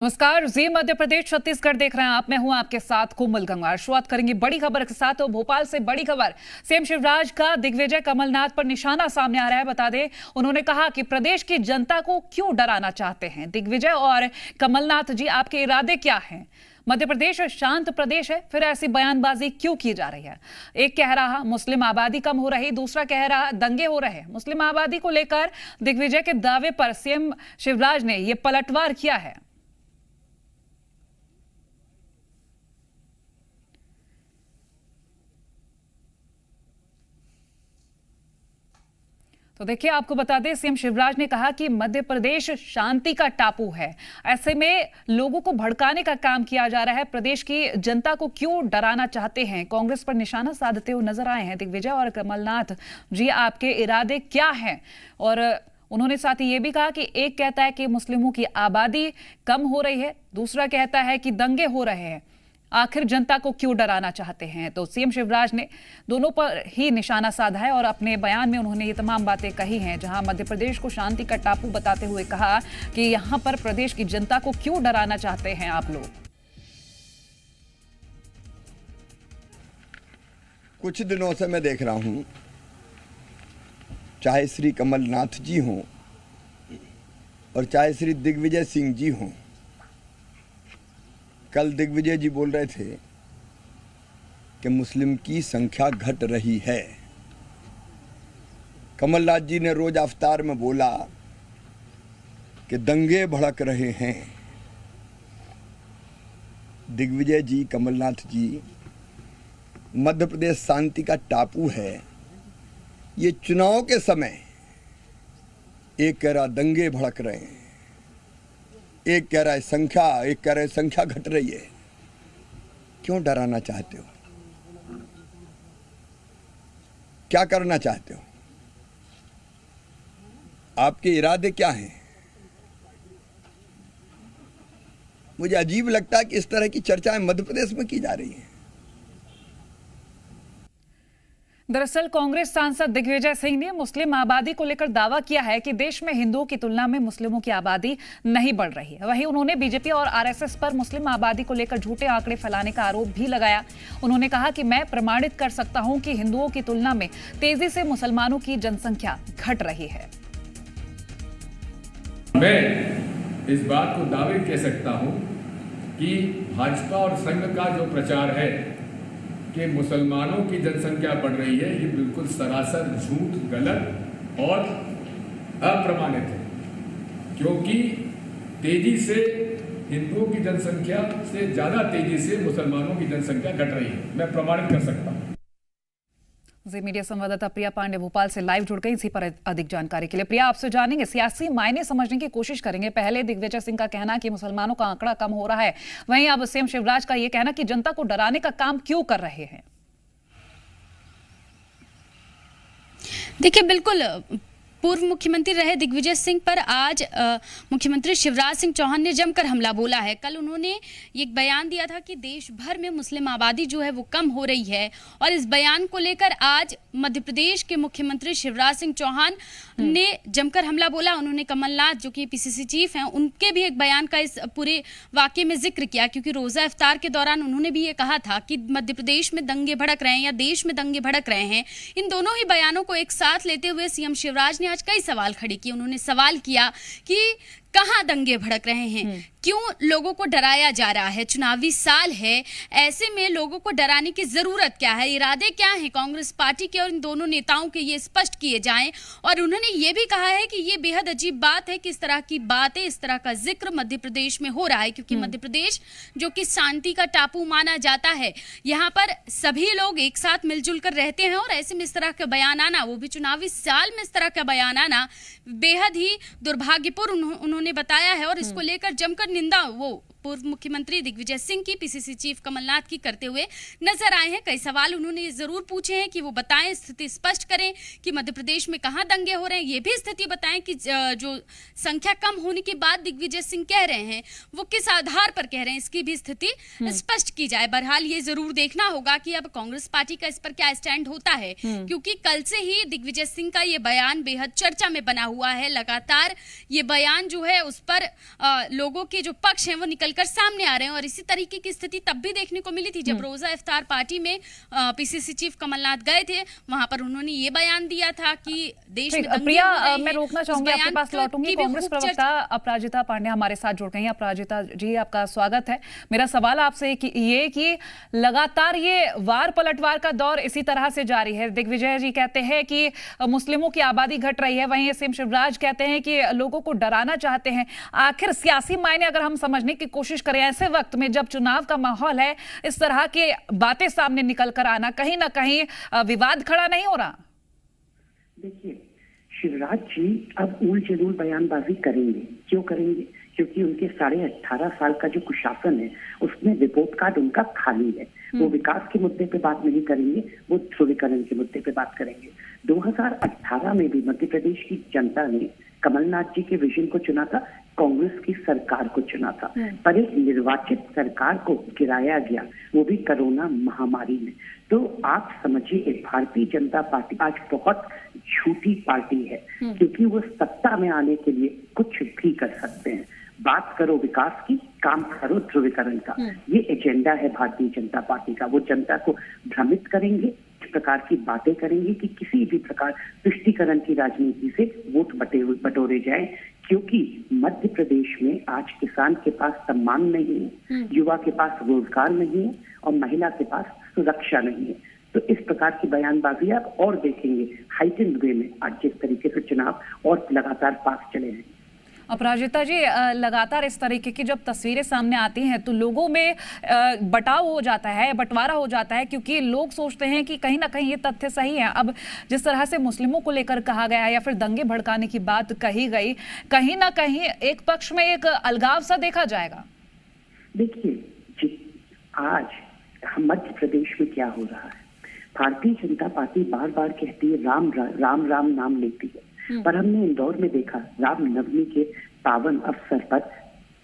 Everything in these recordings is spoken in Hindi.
नमस्कार, जी मध्य प्रदेश छत्तीसगढ़ देख रहे हैं आप। मैं हूं आपके साथ कोमल गंगवार। शुरुआत करेंगे बड़ी खबर के साथ। तो भोपाल से बड़ी खबर, सीएम शिवराज का दिग्विजय कमलनाथ पर निशाना सामने आ रहा है। बता दें, उन्होंने कहा कि प्रदेश की जनता को क्यों डराना चाहते हैं दिग्विजय और कमलनाथ जी, आपके इरादे क्या हैं? मध्य प्रदेश शांत प्रदेश है, फिर ऐसी बयानबाजी क्यों की जा रही है? एक कह रहा मुस्लिम आबादी कम हो रही, दूसरा कह रहा दंगे हो रहे। मुस्लिम आबादी को लेकर दिग्विजय के दावे पर सीएम शिवराज ने यह पलटवार किया है। तो देखिए, आपको बता दें, सीएम शिवराज ने कहा कि मध्य प्रदेश शांति का टापू है। ऐसे में लोगों को भड़काने का काम किया जा रहा है। प्रदेश की जनता को क्यों डराना चाहते हैं? कांग्रेस पर निशाना साधते हुए नजर आए हैं दिग्विजय और कमलनाथ जी, आपके इरादे क्या हैं? और उन्होंने साथ ही ये भी कहा कि एक कहता है कि मुस्लिमों की आबादी कम हो रही है, दूसरा कहता है कि दंगे हो रहे हैं। आखिर जनता को क्यों डराना चाहते हैं? तो सीएम शिवराज ने दोनों पर ही निशाना साधा है और अपने बयान में उन्होंने ये तमाम बातें कही हैं। जहां मध्य प्रदेश को शांति का टापू बताते हुए कहा कि यहां पर प्रदेश की जनता को क्यों डराना चाहते हैं आप लोग। कुछ दिनों से मैं देख रहा हूं, चाहे श्री कमलनाथ जी हों और चाहे श्री दिग्विजय सिंह जी हों। कल दिग्विजय जी बोल रहे थे कि मुस्लिम की संख्या घट रही है। कमलनाथ जी ने रोज अफ्तार में बोला कि दंगे भड़क रहे हैं। दिग्विजय जी, कमलनाथ जी, मध्य प्रदेश शांति का टापू है। ये चुनाव के समय एक कह रहा दंगे भड़क रहे हैं, एक कह रहा है संख्या, एक कह रहा है संख्या घट रही है। क्यों डराना चाहते हो? क्या करना चाहते हो? आपके इरादे क्या हैं? मुझे अजीब लगता है कि इस तरह की चर्चाएं मध्य प्रदेश में की जा रही हैं। दरअसल कांग्रेस सांसद दिग्विजय सिंह ने मुस्लिम आबादी को लेकर दावा किया है कि देश में हिंदुओं की तुलना में मुस्लिमों की आबादी नहीं बढ़ रही है। वहीं उन्होंने बीजेपी और आरएसएस पर मुस्लिम आबादी को लेकर झूठे आंकड़े फैलाने का आरोप भी लगाया। उन्होंने कहा कि मैं प्रमाणित कर सकता हूं कि हिंदुओं की तुलना में तेजी से मुसलमानों की जनसंख्या घट रही है। मैं इस बात को दावे कह सकता हूं कि भाजपा और संघ का जो प्रचार है कि मुसलमानों की जनसंख्या बढ़ रही है, ये बिल्कुल सरासर झूठ, गलत और अप्रमाणित है। क्योंकि तेजी से हिंदुओं की जनसंख्या से ज्यादा तेजी से मुसलमानों की जनसंख्या घट रही है। मैं प्रमाणित कर सकता हूं। जी मीडिया संवाददाता प्रिया पांडे भोपाल से लाइव जुड़ गई। इसी पर अधिक जानकारी के लिए प्रिया, आपसे जानेंगे, सियासी मायने समझने की कोशिश करेंगे। पहले दिग्विजय सिंह का कहना कि मुसलमानों का आंकड़ा कम हो रहा है, वहीं अब सीएम शिवराज का यह कहना कि जनता को डराने का काम क्यों कर रहे हैं। देखिए, बिल्कुल पूर्व मुख्यमंत्री रहे दिग्विजय सिंह पर आज मुख्यमंत्री शिवराज सिंह चौहान ने जमकर हमला बोला है। कल उन्होंने एक बयान दिया था कि देश भर में मुस्लिम आबादी जो है वो कम हो रही है, और इस बयान को लेकर आज मध्य प्रदेश के मुख्यमंत्री शिवराज सिंह चौहान ने जमकर हमला बोला। उन्होंने कमलनाथ जो कि पीसीसी चीफ हैं, उनके भी एक बयान का इस पूरे वाकये में जिक्र किया, क्योंकि रोजा इफ्तार के दौरान उन्होंने भी ये कहा था कि मध्य प्रदेश में दंगे भड़क रहे हैं या देश में दंगे भड़क रहे हैं। इन दोनों ही बयानों को एक साथ लेते हुए सीएम शिवराज ने आज कई सवाल खड़े किए। उन्होंने सवाल किया कि कहां दंगे भड़क रहे हैं, क्यों लोगों को डराया जा रहा है? चुनावी साल है, ऐसे में लोगों को डराने की जरूरत क्या है? इरादे क्या हैं कांग्रेस पार्टी के और इन दोनों नेताओं के, ये स्पष्ट किए जाएं। और उन्होंने ये भी कहा है कि ये बेहद अजीब बात है कि इस तरह की बातें, इस तरह का जिक्र मध्य प्रदेश में हो रहा है, क्योंकि मध्य प्रदेश जो कि शांति का टापू माना जाता है, यहाँ पर सभी लोग एक साथ मिलजुल कर रहते हैं, और ऐसे में इस तरह का बयान आना, वो भी चुनावी साल में इस तरह का बयान आना, बेहद ही दुर्भाग्यपूर्ण उन्होंने बताया है। और इसको लेकर जमकर निंदा वो पूर्व मुख्यमंत्री दिग्विजय सिंह की पीसीसी चीफ कमलनाथ की करते हुए नजर आए हैं। कई सवाल उन्होंने ये जरूर पूछे हैं कि वो बताएं, स्थिति स्पष्ट करें कि मध्य प्रदेश में कहां दंगे हो रहे हैं, ये भी स्थिति बताएं कि जो संख्या कम होने के बाद दिग्विजय सिंह कह रहे हैं वो किस आधार पर कह रहे हैं, इसकी भी स्थिति स्पष्ट की जाए। बहरहाल ये जरूर देखना होगा कि अब कांग्रेस पार्टी का इस पर क्या स्टैंड होता है, क्योंकि कल से ही दिग्विजय सिंह का ये बयान बेहद चर्चा में बना हुआ है। लगातार ये बयान जो है उस पर लोगों के जो पक्ष हैं वो निकलकर सामने आ रहे हैं, और इसी तरीके की स्थिति तब भी देखने को मिली थी जब रोजा इफ्तार पार्टी में पीसीसी चीफ कमलनाथ गए थे। वहां पर उन्होंने ये बयान दिया था कि देश में दंगे प्रिया, हो रहे हैं। मैं रोकना चाहूंगी, आपके पास लौटूंगी। कांग्रेस प्रवक्ता अपराजिता पांडे हमारे साथ जुड़ गई हैं। अपराजिता जी, आपका स्वागत है। मेरा सवाल आपसे ये कि लगातार ये वार पलटवार का दौर इसी तरह से जारी है। दिग्विजय जी कहते हैं कि मुस्लिमों की आबादी घट रही है, वहीं सीएम शिवराज कहते हैं कि लोगों को डराना चाहते हैं। आखिर सियासी मायने अगर हम समझने की कोशिश करें ऐसे वक्त में जब चुनाव का माहौल है, इस तरह की बातें सामने निकल कर आना कहीं ना कहीं विवाद खड़ा नहीं हो रहा? देखिए, शिवराज जी अब उल जलूल बयानबाजी करेंगे। क्यों करेंगे? क्योंकि उनके 18.5 साल का जो कुशासन है उसमें रिपोर्ट कार्ड उनका खाली है। वो विकास के मुद्दे पे बात नहीं करेंगे, वो ध्रुवीकरण के मुद्दे पे बात करेंगे। 2018 में भी मध्य प्रदेश की जनता ने कमलनाथ जी के विजन को चुना था, कांग्रेस की सरकार को चुना था, पर एक निर्वाचित सरकार को गिराया गया, वो भी कोरोना महामारी में। तो आप समझिए, भारतीय जनता पार्टी आज बहुत झूठी पार्टी है, क्योंकि वो सत्ता में आने के लिए कुछ भी कर सकते हैं। बात करो विकास की, काम करो ध्रुवीकरण का, ये एजेंडा है भारतीय जनता पार्टी का। वो जनता को भ्रमित करेंगे, इस प्रकार की बातें करेंगे कि किसी भी प्रकार तुष्टीकरण की राजनीति से वोट बटोरे जाए, क्योंकि मध्य प्रदेश में आज किसान के पास सम्मान नहीं है, युवा के पास रोजगार नहीं है और महिला के पास सुरक्षा नहीं है। तो इस प्रकार की बयानबाजी आप और देखेंगे हाइटेंड वे में आज जिस तरीके से चुनाव और लगातार पास चले हैं। अपराजिता जी, लगातार इस तरीके की जब तस्वीरें सामने आती हैं तो लोगों में बटाव हो जाता है, बंटवारा हो जाता है, क्योंकि लोग सोचते हैं कि कहीं ना कहीं ये तथ्य सही है। अब जिस तरह से मुस्लिमों को लेकर कहा गया है या फिर दंगे भड़काने की बात कही गई, कहीं ना कहीं एक पक्ष में एक अलगाव सा देखा जाएगा। देखिए, आज मध्य प्रदेश में क्या हो रहा है, भारतीय जनता पार्टी बार बार कहती है राम राम राम नाम लेती है, पर हमने इंदौर में देखा राम नवमी के पावन अवसर पर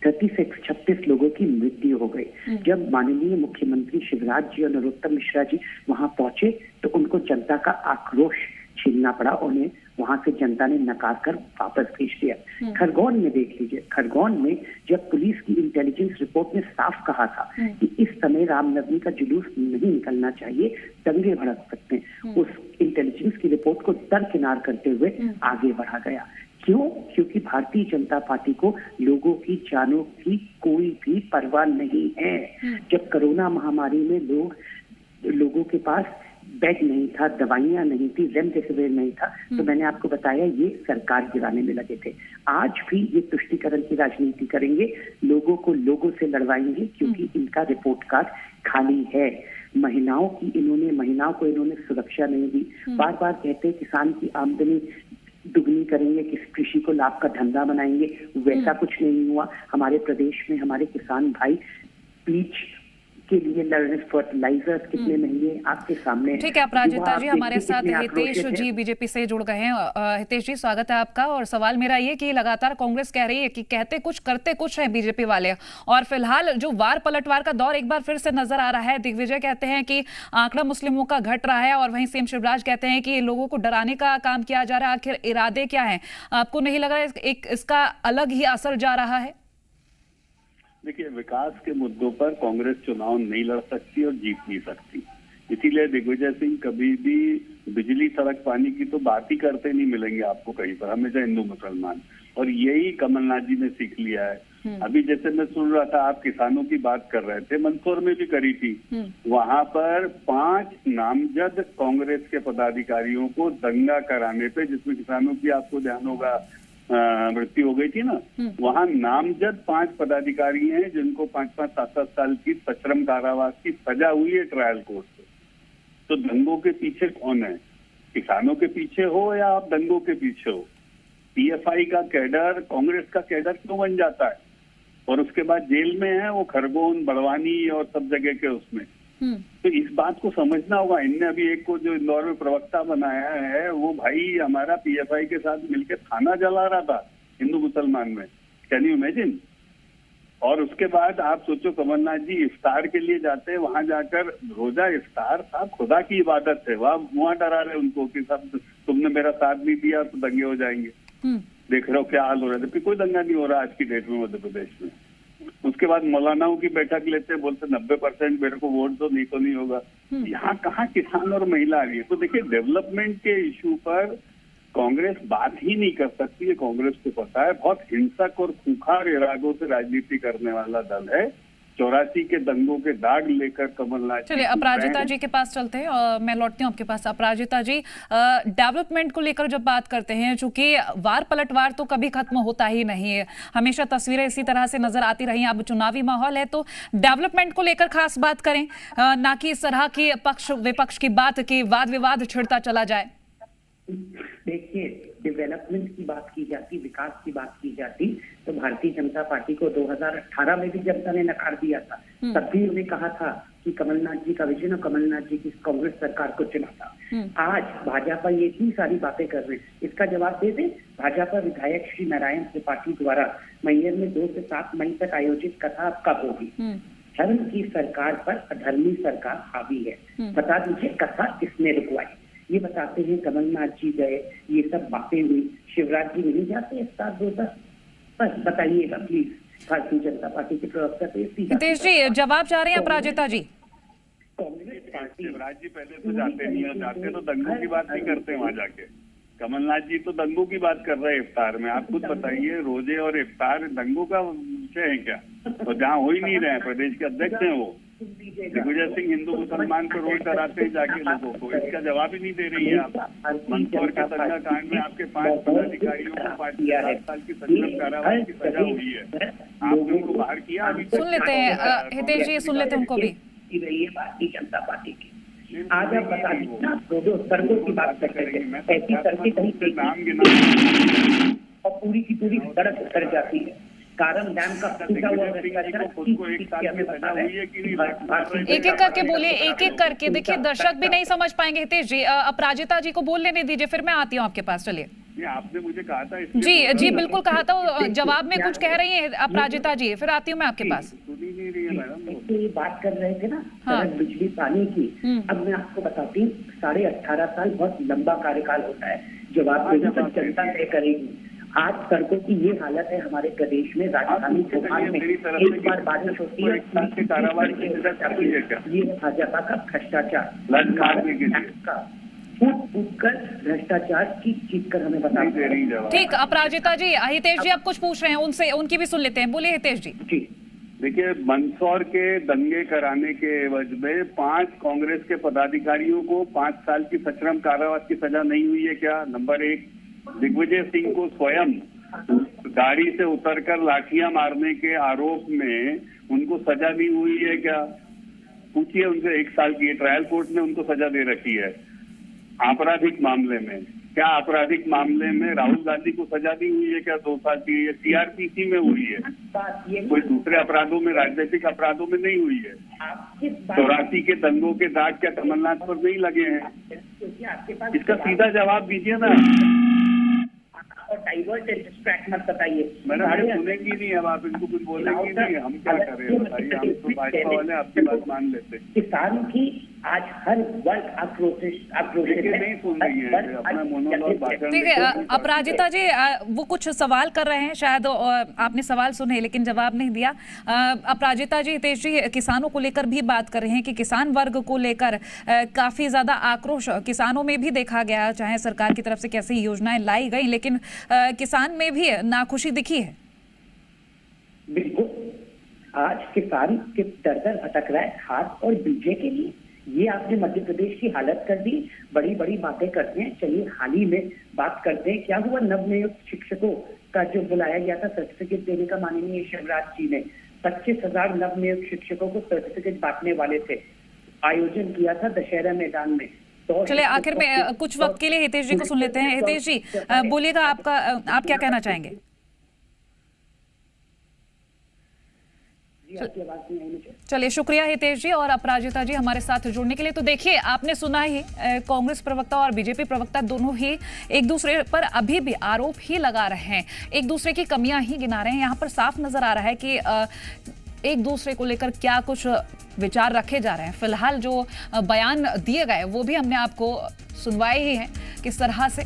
36 लोगों की मृत्यु हो गई। जब माननीय मुख्यमंत्री शिवराज जी और नरोत्तम मिश्रा जी वहां पहुंचे तो उनको जनता का आक्रोश झेलना पड़ा, उन्हें वहां से जनता ने नकार कर वापस भेज दिया। खरगोन में देख लीजिए, खरगोन में जब पुलिस की इंटेलिजेंस रिपोर्ट ने साफ कहा था कि इस समय रामनवमी का जुलूस नहीं निकलना चाहिए, दंगे भड़क सकते हैं, उस इंटेलिजेंस की रिपोर्ट को दरकिनार करते हुए आगे बढ़ा गया। क्यों? क्योंकि भारतीय जनता पार्टी को लोगों की जानों की कोई भी परवाह नहीं है। जब कोरोना महामारी में लोगों के पास बेड नहीं था, दवाइयां नहीं थी, रेमडेसिविर नहीं था, तो मैंने आपको बताया ये सरकार गिराने में लगे थे। आज भी ये तुष्टीकरण की राजनीति करेंगे, लोगों को लोगों से लड़वाएंगे, क्योंकि इनका रिपोर्ट कार्ड खाली है। महिलाओं को इन्होंने सुरक्षा नहीं दी। बार बार कहते हैं किसान की आमदनी दुगनी करेंगे, कृषि को लाभ का धंधा बनाएंगे, वैसा कुछ नहीं हुआ। हमारे प्रदेश में हमारे किसान भाई बीज के लिए लड़ने, फर्टिलाइजर्स कितने महंगे आपके सामने। ठीक है अपराजिता जी, हमारे साथ हितेश जी बीजेपी से जुड़ गए हैं। हितेश जी, स्वागत है आपका। और सवाल मेरा ये कि लगातार कांग्रेस कह रही है कि कहते कुछ करते कुछ है बीजेपी वाले, और फिलहाल जो वार पलटवार का दौर एक बार फिर से नजर आ रहा है। दिग्विजय कहते हैं कि आंकड़ा मुस्लिमों का घट रहा है, और वहीं सीएम शिवराज कहते हैं कि लोगों को डराने का काम किया जा रहा है। आखिर इरादे क्या है? आपको नहीं लग रहा है इसका अलग ही असर जा रहा है? देखिए, विकास के मुद्दों पर कांग्रेस चुनाव नहीं लड़ सकती और जीत नहीं सकती, इसीलिए दिग्विजय सिंह कभी भी बिजली सड़क पानी की तो बात ही करते नहीं मिलेंगे आपको कहीं पर, हमेशा हिंदू मुसलमान। और यही कमलनाथ जी ने सीख लिया है। अभी जैसे मैं सुन रहा था, आप किसानों की बात कर रहे थे, मंदसौर में भी करी थी, वहां पर 5 नामजद कांग्रेस के पदाधिकारियों को दंगा कराने पे, जिसमें किसानों की आपको ध्यान होगा मृत्यु हो गई थी ना, वहां नामजद 5 पदाधिकारी हैं जिनको 5-5, 7-7 साल की सश्रम कारावास की सजा हुई है ट्रायल कोर्ट से। तो दंगों के पीछे कौन है? किसानों के पीछे हो या आप दंगों के पीछे हो? पीएफआई का कैडर कांग्रेस का कैडर क्यों बन जाता है? और उसके बाद जेल में है वो, खरगोन, बड़वानी और सब जगह के उसमें। तो इस बात को समझना होगा। इनने अभी एक को जो इंदौर में प्रवक्ता बनाया है, वो भाई हमारा पीएफआई के साथ मिलकर थाना जला रहा था हिंदू मुसलमान में। Can you imagine? और उसके बाद आप सोचो, कमलनाथ जी इफ्तार के लिए जाते हैं, वहां जाकर रोजा इफ्तार साहब खुदा की इबादत है, वहां डरा रहे उनको कि सब तुमने मेरा साथ नहीं दिया तो दंगे हो जाएंगे। देख रहे हो क्या हाल हो रहा है, जबकि कोई दंगा नहीं हो रहा आज की डेट में मध्य प्रदेश में। उसके बाद मौलानाओं की बैठक लेते हैं, बोलते 90% मेरे को वोट दो, नहीं तो नहीं होगा। यहाँ कहाँ किसान और महिला आ रही है? तो देखिए, डेवलपमेंट के इशू पर कांग्रेस बात ही नहीं कर सकती है। कांग्रेस को पता है बहुत हिंसक और खूंखार इरादों से राजनीति करने वाला दल है। 84 के दंगों के दाग लेकर कमलनाथ। चलिए अपराजिता जी के पास चलते हैं और मैं लौटती हूँ आपके पास। अपराजिता जी, डेवलपमेंट को लेकर जब बात करते हैं, चूंकि वार पलटवार तो कभी खत्म होता ही नहीं है, हमेशा तस्वीरें इसी तरह से नजर आती रही। अब चुनावी माहौल है तो डेवलपमेंट को लेकर खास बात करें, ना कि इस तरह की पक्ष विपक्ष की बात की वाद विवाद छिड़ता चला जाए। देखिए, डेवलपमेंट की बात की जाती, विकास की बात की जाती, तो भारतीय जनता पार्टी को 2018 में भी जनता ने नकार दिया था। तब भी उन्हें कहा था कि कमलनाथ जी का विजन और कमलनाथ जी की कांग्रेस सरकार को चुना था। आज भाजपा ये इतनी सारी बातें कर रहे हैं, इसका जवाब दे दे। भाजपा विधायक श्री नारायण त्रिपाठी द्वारा मैहर में 2 से 7 मई तक आयोजित कथा कब होगी? धर्म की सरकार पर अधर्मी सरकार हावी है, बता दीजिए कथा किसने रुकवाई? ये बताते हैं कमलनाथ जी गए, ये सब बातें हुई, शिवराज जी नहीं जाते इफ्तार रोजा? बस बताइएगा प्लीज, भारतीय जनता पार्टी के प्रवक्ता से। हितेश जी जवाब चाह रहे हैं अपराजिता जी? कांग्रेस पार्टी, शिवराज जी पहले तो जाते नहीं, और जाते तो दंगों की बात नहीं करते वहां जाके। कमलनाथ जी तो दंगों की बात कर रहे हैं इफ्तार में। आप खुद बताइए, रोजे और इफ्तार दंगों का विषय है क्या? और जहाँ हो ही नहीं रहे, प्रदेश के अध्यक्ष हैं वो दिग्विजय सिंह, हिंदू मुसलमान को रोज डराते हैं जाके लोगों को। इसका जवाब ही नहीं दे रही है आप। मंदसौर के दंगा कांड में आपके 5 पदाधिकारियों को 7 साल की सश्रम कारावास की सजा हुई है, आपने उनको बाहर किया। अभी सुन लेते हैं हितेश जी, सुन लेते हैं उनको भी। रही है भारतीय जनता पार्टी की। आज आप बता दीजिए ना, 2 सड़कों की बात करते हैं, ऐसी सड़कें कहीं नाम गिना और पूरी की पूरी सड़क उतर जाती है। कारण डैम का टूटा हुआ एक एक करके बोलिए, एक एक करके। देखिए दर्शक भी नहीं समझ पाएंगे। हितेश जी, अपराजिता जी को बोल लेने दीजिए, फिर मैं आती हूँ आपके पास। चलिए। आपने मुझे कहा था जी बिल्कुल कहा था, जवाब में कुछ कह रही है अपराजिता जी, फिर आती हूँ मैं आपके पास। सुनी नहीं रही है मैडम। ये बात कर रहे थे ना सड़क, बिजली, पानी की। अब मैं आपको बताती हूँ, 18.5 साल बहुत लंबा कार्यकाल होता है। जवाब जनता तय करेगी। आज सड़कों की ये हालत है हमारे प्रदेश में। राजधानी भोपाल में एक बार बारिश होती है, ये भाजपा का भ्रष्टाचार, फूट कर भ्रष्टाचार चीख कर हमें बताते हैं। ठीक, अपराजिता जी, हितेश जी आप कुछ पूछ रहे हैं, उनसे उनकी भी सुन लेते हैं। बोलिए हितेश जी। जी देखिए, मंदसौर के दंगे कराने के एवज में 5 कांग्रेस के पदाधिकारियों को 5 साल की सश्रम कारावास की सजा नहीं हुई है क्या? नंबर 1, दिग्विजय सिंह को स्वयं गाड़ी से उतरकर लाठियां मारने के आरोप में उनको सजा नहीं हुई है क्या? पूछिए उनसे। 1 साल की ट्रायल कोर्ट ने उनको सजा दे रखी है आपराधिक मामले में। क्या आपराधिक मामले में राहुल गांधी को सजा दी हुई है क्या 2 साल की? सीआरपीसी में हुई है, कोई दूसरे अपराधों में, राजनीतिक अपराधों में नहीं हुई है। 84 के दंगों के दाग क्या कमलनाथ पर नहीं लगे हैं? इसका सीधा जवाब दीजिए ना। और डाइवर्ट एंड डिस्ट्रैक्ट मत बताइए। मैडम ये सुनेंगी नहीं, अब आप इनको कुछ बोलेंगी नहीं, हम क्या करें बताइए? हम तो भाजपा वाले आपकी बात मान लेते। किसानों की आज हर वर्ग आक्रोशित नहीं सुन रही है अपना मोनोलॉग भाषण। ठीक है अपराजिता जी, वो कुछ सवाल कर रहे हैं, शायद आपने सवाल सुने लेकिन जवाब नहीं दिया। अपराजिता जी, हितेश जी किसानों को लेकर भी बात कर रहे हैं कि किसान वर्ग को लेकर काफी ज्यादा आक्रोश किसानों में भी देखा गया, चाहे सरकार की तरफ से कैसी योजनाएं लाई गई, लेकिन किसान में भी नाखुशी दिखी है। बिल्कुल, आज किसान के दर भटक रहा है हाथ और बीजे के लिए। ये आपने मध्य प्रदेश की हालत कर दी। बड़ी बड़ी बातें करते हैं। चलिए हाल ही में बात करते हैं, क्या हुआ नवनियुक्त शिक्षकों का जो बुलाया गया था सर्टिफिकेट देने का माननीय शिवराज जी ने। 25,000 नवनियुक्त शिक्षकों को सर्टिफिकेट बांटने वाले थे, आयोजन किया था दशहरा मैदान में। चलिए आखिर में कुछ वक्त के लिए हितेश जी को सुन लेते हैं। हितेश जी बोलिएगा, आप क्या कहना चाहेंगे? जी आपकी आवाज नहीं आई मुझे। चलिए, शुक्रिया हितेश जी और अपराजिता जी हमारे साथ जुड़ने के लिए। तो देखिए, आपने सुना ही, कांग्रेस प्रवक्ता और बीजेपी प्रवक्ता दोनों ही एक दूसरे पर अभी भी आरोप ही लगा रहे हैं, एक दूसरे की कमियां ही गिना रहे हैं। यहाँ पर साफ नजर आ रहा है कि एक दूसरे को लेकर क्या कुछ विचार रखे जा रहे हैं। फिलहाल जो बयान दिए गए वो भी हमने आपको सुनवाए ही हैं किस तरह से